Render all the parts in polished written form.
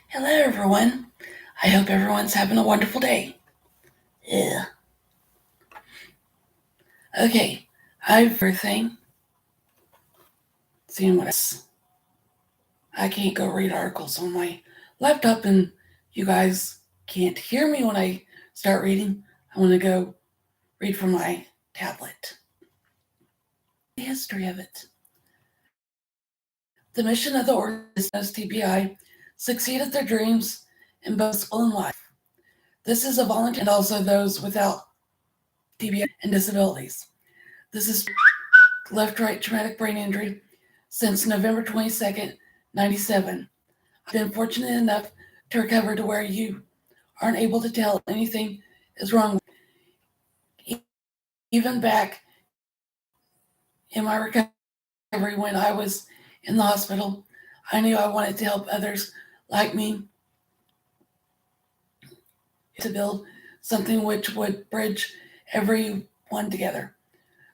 Hello, everyone. I hope everyone's having a wonderful day. Yeah. Okay. I've everything. Seeing what I can't go read articles on my laptop, and you guys can't hear me when I start reading. I want to go read from my tablet. The history of it. The mission of the organization TBI succeeded their dreams in both school and life. This is a volunteer and also those without TBI and disabilities. This is left-right traumatic brain injury since November 22nd, 1997. I've been fortunate enough to recover to where you aren't able to tell anything is wrong. Even back in my recovery when I was in the hospital, I knew I wanted to help others like me to build something which would bridge everyone together.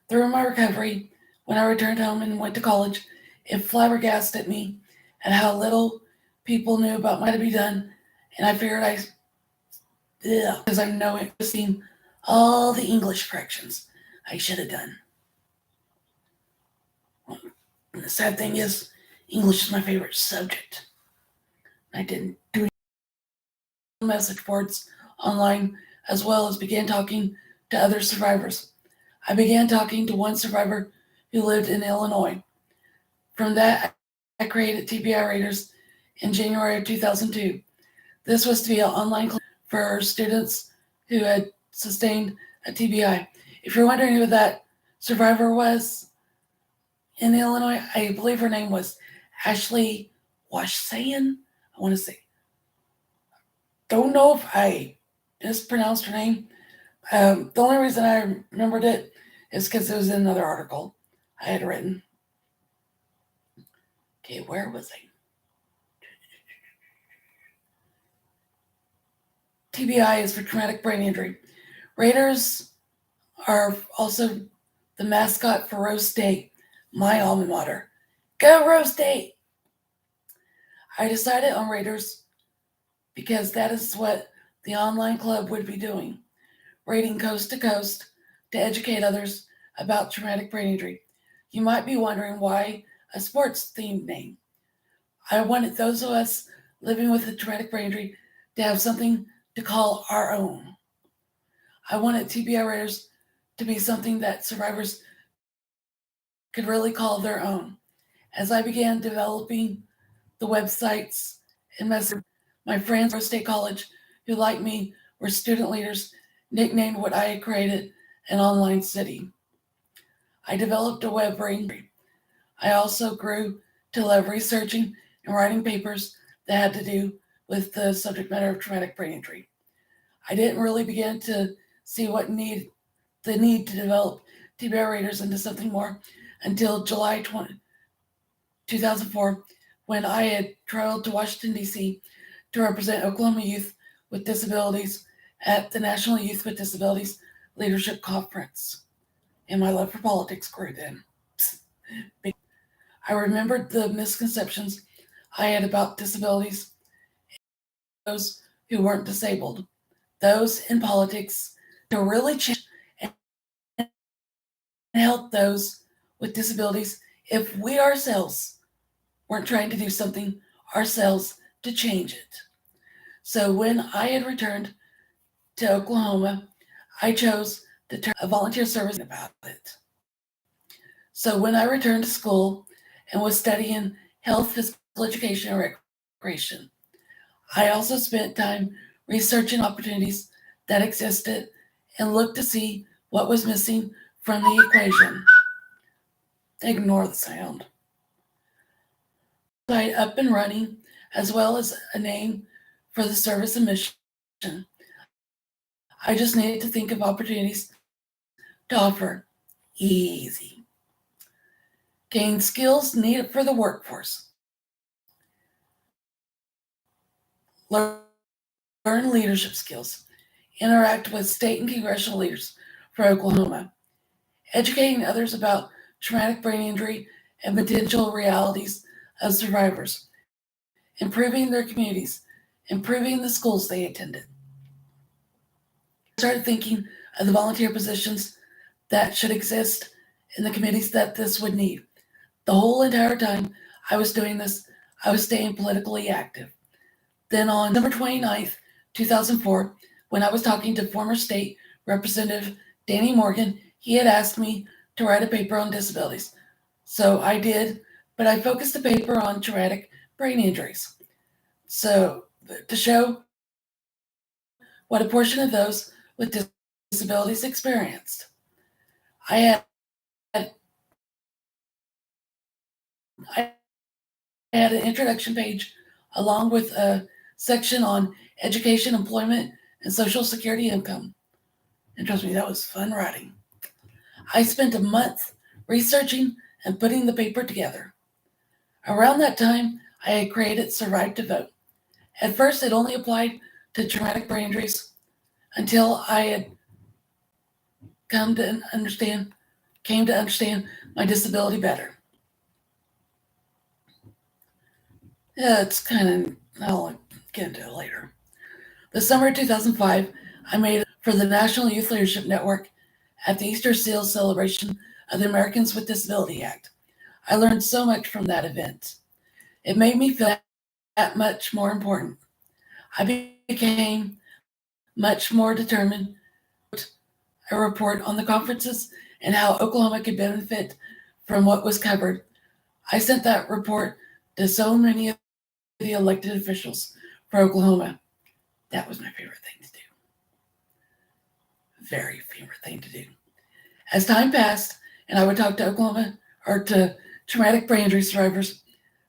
Through my recovery, when I returned home and went to college, it flabbergasted me at how little people knew about my to be done, and I figured because I know it was seen all the English corrections I should have done. And the sad thing is, English is my favorite subject. I didn't do message boards online as well as began talking to other survivors. I began talking to one survivor who lived in Illinois. From that, I created TBI Raiders in January of 2002. This was to be an online class for students who had sustained a TBI. If you're wondering who that survivor was in Illinois, I believe her name was Ashley Washsayan. I want to say. Don't know if I mispronounced her name. The only reason I remembered it is because it was in another article I had written. Okay, where was I? TBI is for traumatic brain injury. Raiders are also the mascot for Rose State, my alma mater. Go Rose State! I decided on Raiders because that is what the online club would be doing, raiding coast to coast to educate others about traumatic brain injury. You might be wondering why a sports themed name. I wanted those of us living with a traumatic brain injury to have something to call our own. I wanted TBI Raiders to be something that survivors could really call their own. As I began developing the websites and messaging, my friends at State College who, like me, were student leaders, nicknamed what I had created an online city. I developed a web brain. I also grew to love researching and writing papers that had to do with the subject matter of traumatic brain injury. I didn't really begin to see the need to develop TBI Raiders into something more until July 2004, when I had traveled to Washington, D.C. to represent Oklahoma youth with disabilities at the National Youth with Disabilities Leadership Conference. And my love for politics grew then. I remembered the misconceptions I had about disabilities, those who weren't disabled, those in politics to really change and help those with disabilities if we ourselves weren't trying to do something ourselves to change it. So when I had returned to Oklahoma, I chose to turn a volunteer service about it. So when I returned to school and was studying health, physical education, and recreation, I also spent time researching opportunities that existed and looked to see what was missing from the equation. Ignore the sound. Site up and running, as well as a name for the service and mission. I just needed to think of opportunities to offer. Easy. Gain skills needed for the workforce. Learn leadership skills. Interact with state and congressional leaders for Oklahoma. Educating others about traumatic brain injury and potential realities of survivors. Improving their communities. improving the schools they attended. I started thinking of the volunteer positions that should exist in the committees that this would need. The whole entire time I was doing this, I was staying politically active. Then on December 29th, 2004, when I was talking to former state representative Danny Morgan, he had asked me to write a paper on disabilities. So I did, but I focused the paper on traumatic brain injuries. So to show what a portion of those with disabilities experienced. I had I had an introduction page along with a section on education, employment, and social security income. And trust me, that was fun writing. I spent a month researching and putting the paper together. Around that time, I had created Survive to Vote. At first, it only applied to traumatic brain injuries until I had come to understand came to understand my disability better. Yeah, it's kind of, I'll get into it later. The summer of 2005, I made it for the National Youth Leadership Network at the Easter Seals celebration of the Americans with Disability Act. I learned so much from that event. It made me feel that much more important. I became much more determined to a report on the conferences and how Oklahoma could benefit from what was covered. I sent that report to so many of the elected officials for Oklahoma. That was my favorite thing to do. Very favorite thing to do. As time passed and I would talk to Oklahoma or to traumatic brain injury survivors,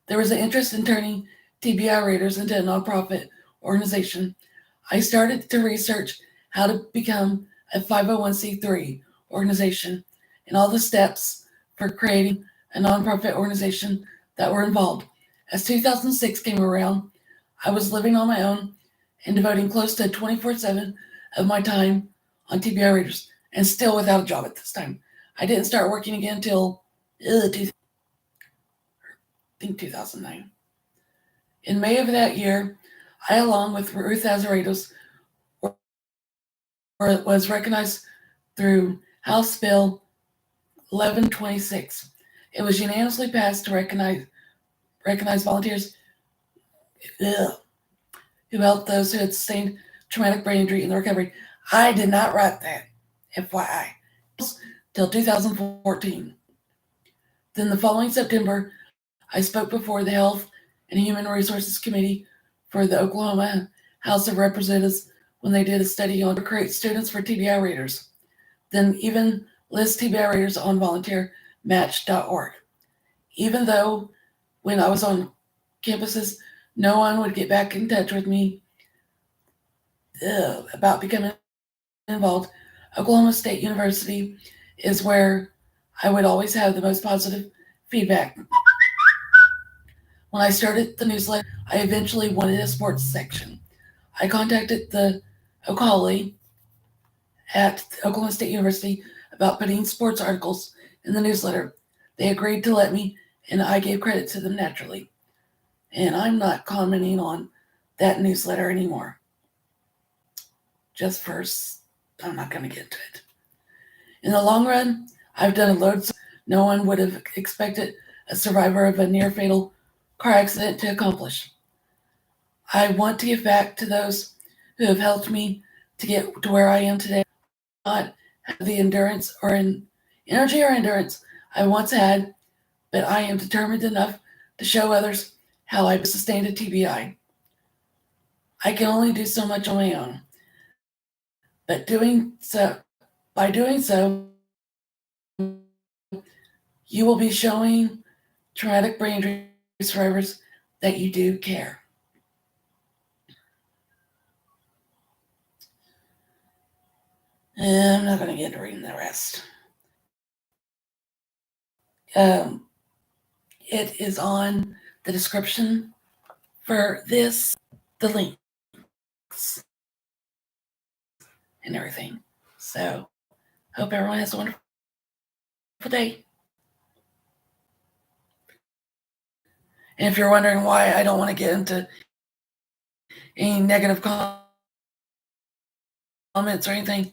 there was an interest in turning TBI Raiders into a nonprofit organization. I started to research how to become a 501c3 organization and all the steps for creating a nonprofit organization that were involved. As 2006 came around, I was living on my own and devoting close to 24/7 of my time on TBI Raiders and still without a job at this time. I didn't start working again until I think 2009. In May of that year, I, along with Ruth Azaredos, was recognized through House Bill 1126. It was unanimously passed to recognize volunteers who helped those who had sustained traumatic brain injury in the recovery. I did not write that, FYI, till 2014. Then the following September, I spoke before the Health and Human Resources Committee for the Oklahoma House of Representatives when they did a study on recruit students for TBI Raiders. Then even list TBI Raiders on volunteermatch.org. Even though when I was on campuses, no one would get back in touch with me about becoming involved, Oklahoma State University is where I would always have the most positive feedback. When I started the newsletter, I eventually wanted a sports section. I contacted the Okali at Oklahoma State University about putting sports articles in the newsletter. They agreed to let me, and I gave credit to them naturally. And I'm not commenting on that newsletter anymore. Just first, I'm not going to get to it. In the long run, I've done a load. No one would have expected a survivor of a near fatal car accident to accomplish. I want to give back to those who have helped me to get to where I am today. I do not have the endurance or energy or endurance I once had, but I am determined enough to show others how I sustained a TBI. I can only do so much on my own, but by doing so, you will be showing traumatic brain injury survivors that you do care. And I'm not going to get into reading the rest. It is on the description for this, the links and everything. So, hope everyone has a wonderful day. And if you're wondering why I don't want to get into Any negative comments or anything?